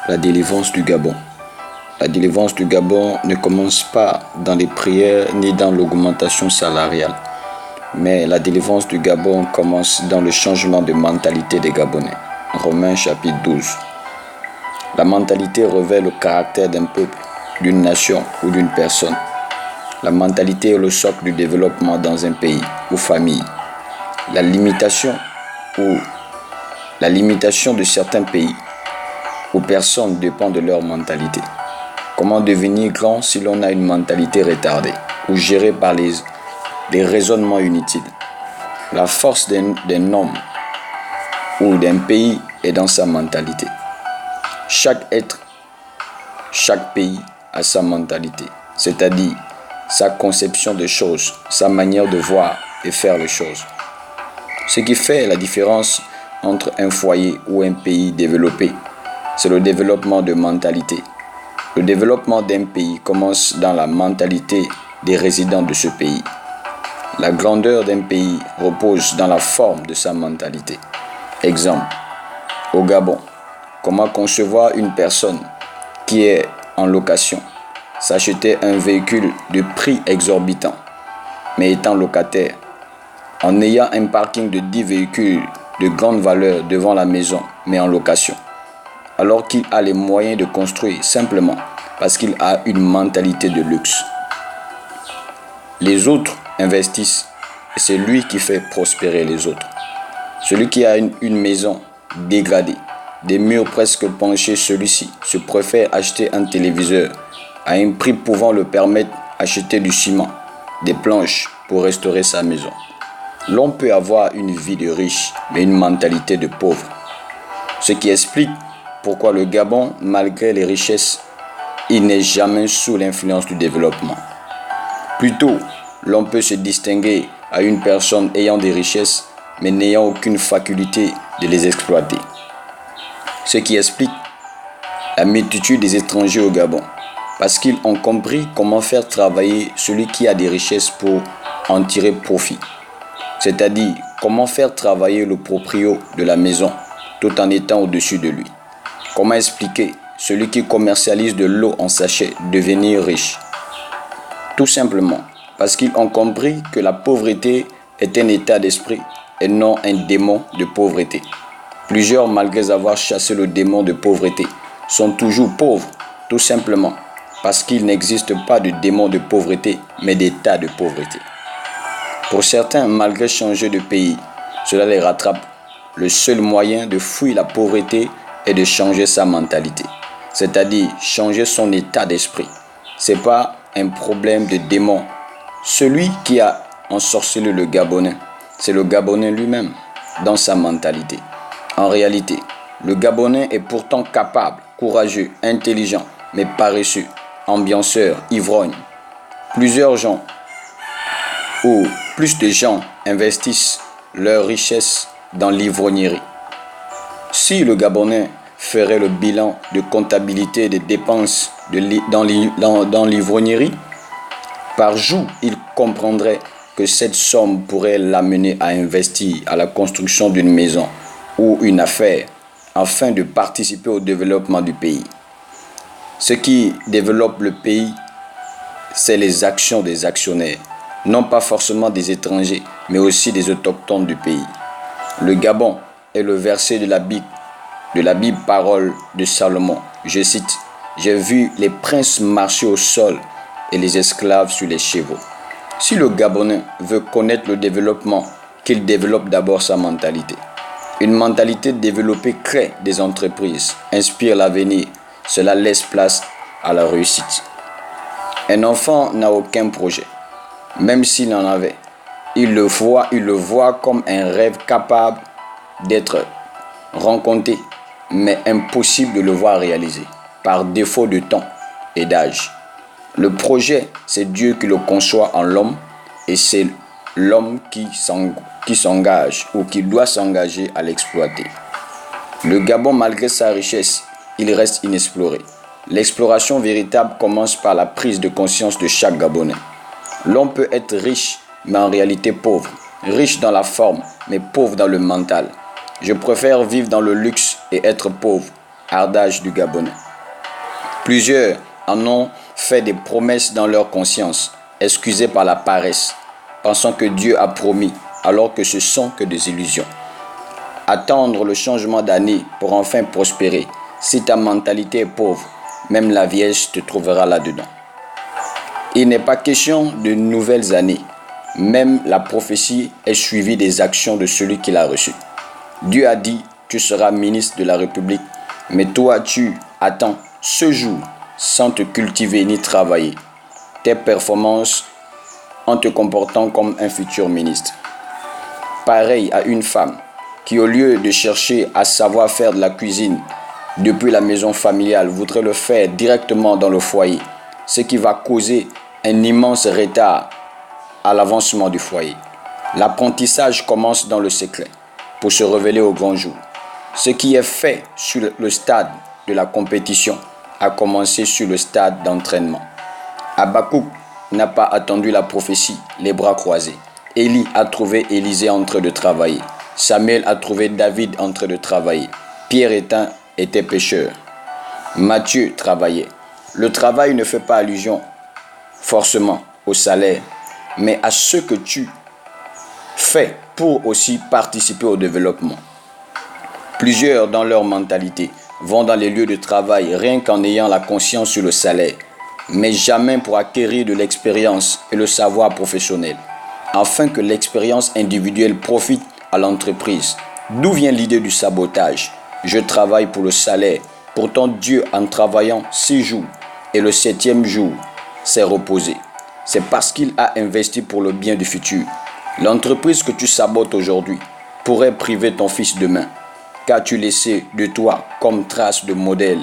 La délivrance du Gabon. La délivrance du Gabon ne commence pas dans les prières ni dans l'augmentation salariale. Mais la délivrance du Gabon commence dans le changement de mentalité des Gabonais. Romains chapitre 12. La mentalité révèle le caractère d'un peuple, d'une nation ou d'une personne. La mentalité est le socle du développement dans un pays ou famille. La limitation de certains pays ou personnes dépend de leur mentalité. Comment devenir grand si l'on a une mentalité retardée ou gérée par des raisonnements inutiles? La force d'un homme ou d'un pays est dans sa mentalité. Chaque être, chaque pays a sa mentalité, c'est-à-dire sa conception des choses, sa manière de voir et faire les choses. Ce qui fait la différence entre un foyer ou un pays développé, c'est le développement de mentalité. Le développement d'un pays commence dans la mentalité des résidents de ce pays. La grandeur d'un pays repose dans la forme de sa mentalité. Exemple, au Gabon, comment concevoir une personne qui est en location, s'acheter un véhicule de prix exorbitant, mais étant locataire, en ayant un parking de 10 véhicules de grande valeur devant la maison, mais en location, alors qu'il a les moyens de construire simplement parce qu'il a une mentalité de luxe. Les autres investissent et c'est lui qui fait prospérer les autres. Celui qui a une maison dégradée, des murs presque penchés, celui-ci se préfère acheter un téléviseur à un prix pouvant le permettre d'acheter du ciment, des planches pour restaurer sa maison. L'on peut avoir une vie de riche, mais une mentalité de pauvre. Ce qui explique pourquoi le Gabon, malgré les richesses, il n'est jamais sous l'influence du développement. Plutôt, l'on peut se distinguer à une personne ayant des richesses, mais n'ayant aucune faculté de les exploiter. Ce qui explique la multitude des étrangers au Gabon, parce qu'ils ont compris comment faire travailler celui qui a des richesses pour en tirer profit. C'est-à-dire comment faire travailler le proprio de la maison tout en étant au-dessus de lui. Comment expliquer celui qui commercialise de l'eau en sachet devenir riche? Tout simplement parce qu'ils ont compris que la pauvreté est un état d'esprit et non un démon de pauvreté. Plusieurs, malgré avoir chassé le démon de pauvreté, sont toujours pauvres, tout simplement parce qu'il n'existe pas de démon de pauvreté, mais d'état de pauvreté. Pour certains, malgré changer de pays, cela les rattrape. Le seul moyen de fuir la pauvreté est de changer sa mentalité, c'est-à-dire changer son état d'esprit. Ce n'est pas un problème de démon. Celui qui a ensorcelé le Gabonais, c'est le Gabonais lui-même, dans sa mentalité. En réalité, le Gabonais est pourtant capable, courageux, intelligent, mais paresseux, ambianceur, ivrogne. Plus de gens investissent leur richesse dans l'ivrognerie. Si le Gabonais ferait le bilan de comptabilité des dépenses dans l'ivrognerie, par jour, il comprendrait que cette somme pourrait l'amener à investir à la construction d'une maison ou une affaire afin de participer au développement du pays. Ce qui développe le pays, c'est les actions des actionnaires, non pas forcément des étrangers, mais aussi des autochtones du pays. Le Gabon est le verset de la Bible parole de Salomon. Je cite, « J'ai vu les princes marcher au sol et les esclaves sur les chevaux. » Si le Gabonais veut connaître le développement, qu'il développe d'abord sa mentalité. Une mentalité développée crée des entreprises, inspire l'avenir. Cela laisse place à la réussite. Un enfant n'a aucun projet. Même s'il en avait, il le voit comme un rêve capable d'être rencontré, mais impossible de le voir réalisé, par défaut de temps et d'âge. Le projet, c'est Dieu qui le conçoit en l'homme, et c'est l'homme qui s'engage ou qui doit s'engager à l'exploiter. Le Gabon, malgré sa richesse, il reste inexploré. L'exploration véritable commence par la prise de conscience de chaque Gabonais. L'on peut être riche, mais en réalité pauvre. Riche dans la forme, mais pauvre dans le mental. Je préfère vivre dans le luxe et être pauvre ardage du Gabonais. Plusieurs en ont fait des promesses dans leur conscience, excusés par la paresse, pensant que Dieu a promis, alors que ce sont que des illusions. Attendre le changement d'année pour enfin prospérer. Si ta mentalité est pauvre, même la vierge te trouvera là-dedans. Il n'est pas question de nouvelles années. Même la prophétie est suivie des actions de celui qui l'a reçue. Dieu a dit, tu seras ministre de la République, mais toi tu attends ce jour sans te cultiver ni travailler tes performances en te comportant comme un futur ministre. Pareil à une femme qui, au lieu de chercher à savoir faire de la cuisine depuis la maison familiale, voudrait le faire directement dans le foyer, ce qui va causer un immense retard à l'avancement du foyer. L'apprentissage commence dans le secret pour se révéler au grand jour. Ce qui est fait sur le stade de la compétition a commencé sur le stade d'entraînement. Habakkuk n'a pas attendu la prophétie, les bras croisés. Élie a trouvé Élisée en train de travailler. Samuel a trouvé David en train de travailler. Pierre était pêcheur. Matthieu travaillait. Le travail ne fait pas allusion forcément au salaire, mais à ce que tu fais pour aussi participer au développement. Plusieurs, dans leur mentalité, vont dans les lieux de travail rien qu'en ayant la conscience sur le salaire, mais jamais pour acquérir de l'expérience et le savoir professionnel, afin que l'expérience individuelle profite à l'entreprise. D'où vient l'idée du sabotage? Je travaille pour le salaire. Pourtant, Dieu, en travaillant 6 jours et le 7e jour, s'est reposé. C'est parce qu'il a investi pour le bien du futur. L'entreprise que tu sabotes aujourd'hui pourrait priver ton fils demain. Qu'as-tu laissé de toi comme trace de modèle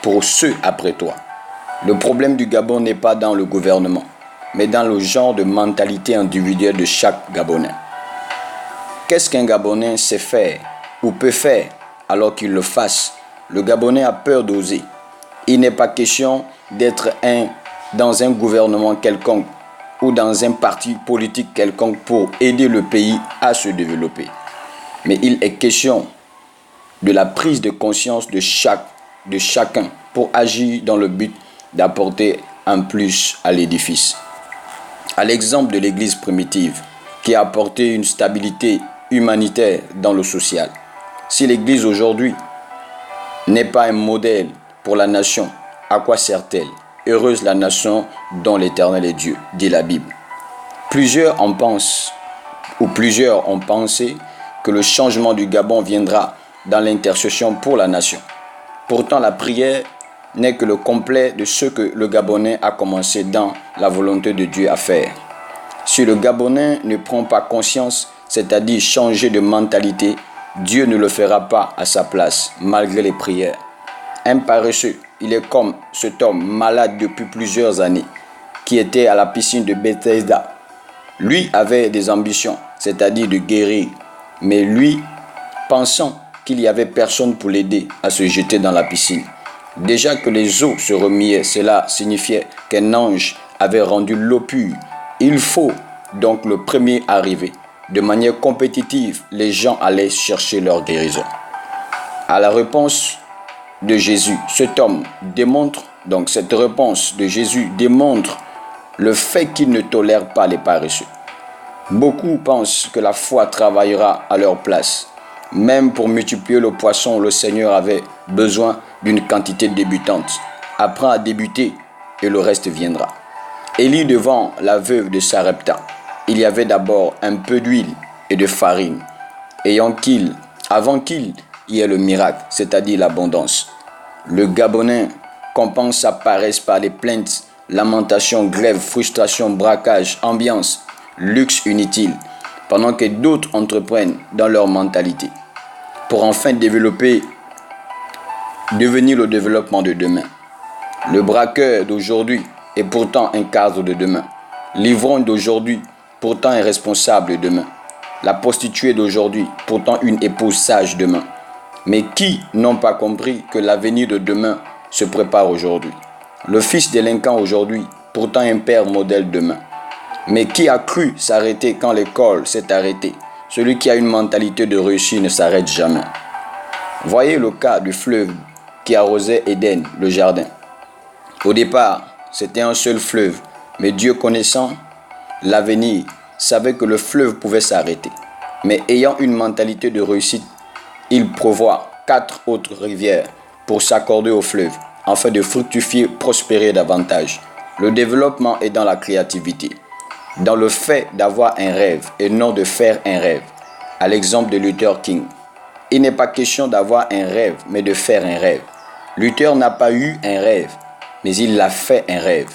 pour ceux après toi? Le problème du Gabon n'est pas dans le gouvernement, mais dans le genre de mentalité individuelle de chaque Gabonais. Qu'est-ce qu'un Gabonais sait faire ou peut faire alors qu'il le fasse? Le Gabonais a peur d'oser. Il n'est pas question d'être dans un gouvernement quelconque ou dans un parti politique quelconque pour aider le pays à se développer. Mais il est question de la prise de conscience de chacun pour agir dans le but d'apporter un plus à l'édifice. À l'exemple de l'Église primitive, qui a apporté une stabilité humanitaire dans le social. Si l'Église aujourd'hui n'est pas un modèle pour la nation, à quoi sert-elle? Heureuse la nation dont l'Éternel est Dieu, dit la Bible. Plusieurs ont pensé que le changement du Gabon viendra dans l'intercession pour la nation. Pourtant, la prière n'est que le complet de ce que le Gabonais a commencé dans la volonté de Dieu à faire. Si le Gabonais ne prend pas conscience, c'est-à-dire changer de mentalité, Dieu ne le fera pas à sa place, malgré les prières. Un paresseux, il est comme cet homme malade depuis plusieurs années, qui était à la piscine de Bethesda. Lui avait des ambitions, c'est-à-dire de guérir, mais lui, pensant qu'il n'y avait personne pour l'aider à se jeter dans la piscine. Déjà que les eaux se remuaient, cela signifiait qu'un ange avait rendu l'eau pure. Il faut donc le premier arrivé. De manière compétitive, les gens allaient chercher leur guérison. À la réponse de Jésus, cette réponse de Jésus démontre le fait qu'il ne tolère pas les paresseux. Beaucoup pensent que la foi travaillera à leur place. Même pour multiplier le poisson, le Seigneur avait besoin d'une quantité débutante. Apprends à débuter et le reste viendra. Élie devant la veuve de Sarepta, il y avait d'abord un peu d'huile et de farine, avant qu'il y ait le miracle, c'est-à-dire l'abondance. Le Gabonais compense sa paresse par les plaintes, lamentations, grèves, frustrations, braquages, ambiance, luxe inutile, pendant que d'autres entreprennent dans leur mentalité, pour enfin devenir le développement de demain. Le braqueur d'aujourd'hui est pourtant un cadre de demain. L'ivrogne d'aujourd'hui, pourtant un responsable demain. La prostituée d'aujourd'hui, pourtant une épouse sage demain. Mais qui n'ont pas compris que l'avenir de demain se prépare aujourd'hui? Le fils délinquant aujourd'hui, pourtant un père modèle demain. Mais qui a cru s'arrêter quand l'école s'est arrêtée? Celui qui a une mentalité de réussite ne s'arrête jamais. Voyez le cas du fleuve qui arrosait Éden, le jardin. Au départ, c'était un seul fleuve, mais Dieu connaissant l'avenir, savait que le fleuve pouvait s'arrêter. Mais ayant une mentalité de réussite, il prévoit 4 autres rivières pour s'accorder au fleuve, afin de fructifier, prospérer davantage. Le développement est dans la créativité, dans le fait d'avoir un rêve et non de faire un rêve. À l'exemple de Luther King, il n'est pas question d'avoir un rêve, mais de faire un rêve. Luther n'a pas eu un rêve, mais il a fait un rêve.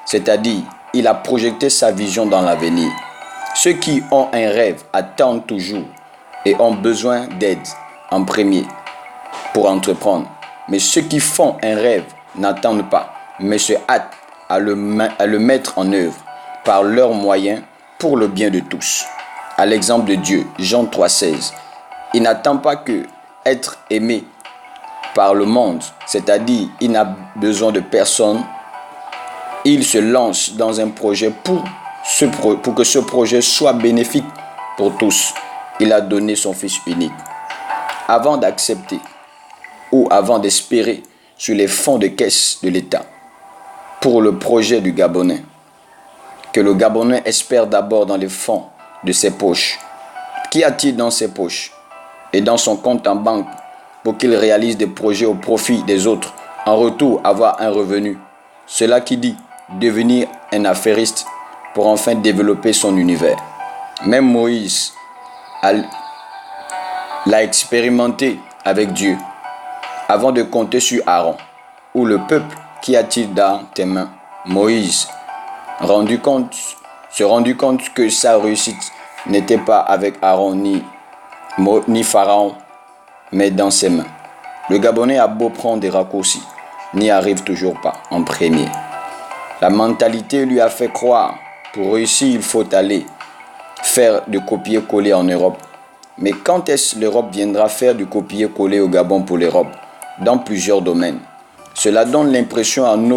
C'est-à-dire, il a projeté sa vision dans l'avenir. Ceux qui ont un rêve attendent toujours et ont besoin d'aide en premier pour entreprendre. Mais ceux qui font un rêve n'attendent pas, mais se hâtent à le mettre en œuvre par leurs moyens pour le bien de tous. À l'exemple de Dieu, Jean 3,16, il n'attend pas que être aimé par le monde, c'est-à-dire il n'a besoin de personne. Il se lance dans un projet pour que ce projet soit bénéfique pour tous. Il a donné son Fils unique. Avant d'accepter ou avant d'espérer sur les fonds de caisse de l'État pour le projet du Gabonais, que le Gabonais espère d'abord dans les fonds de ses poches. Qu'y a-t-il dans ses poches et dans son compte en banque pour qu'il réalise des projets au profit des autres, en retour avoir un revenu? Cela qui dit devenir un affairiste pour enfin développer son univers. Même Moïse l'a expérimenté avec Dieu avant de compter sur Aaron. Ou le peuple, qu'y a-t-il dans tes mains? Moïse se rendu compte que sa réussite n'était pas avec Aaron ni Pharaon, mais dans ses mains. Le Gabonais a beau prendre des raccourcis, n'y arrive toujours pas en premier. La mentalité lui a fait croire, pour réussir, il faut aller faire du copier-coller en Europe. Mais quand est-ce l'Europe viendra faire du copier-coller au Gabon pour l'Europe, dans plusieurs domaines? Cela donne l'impression à nos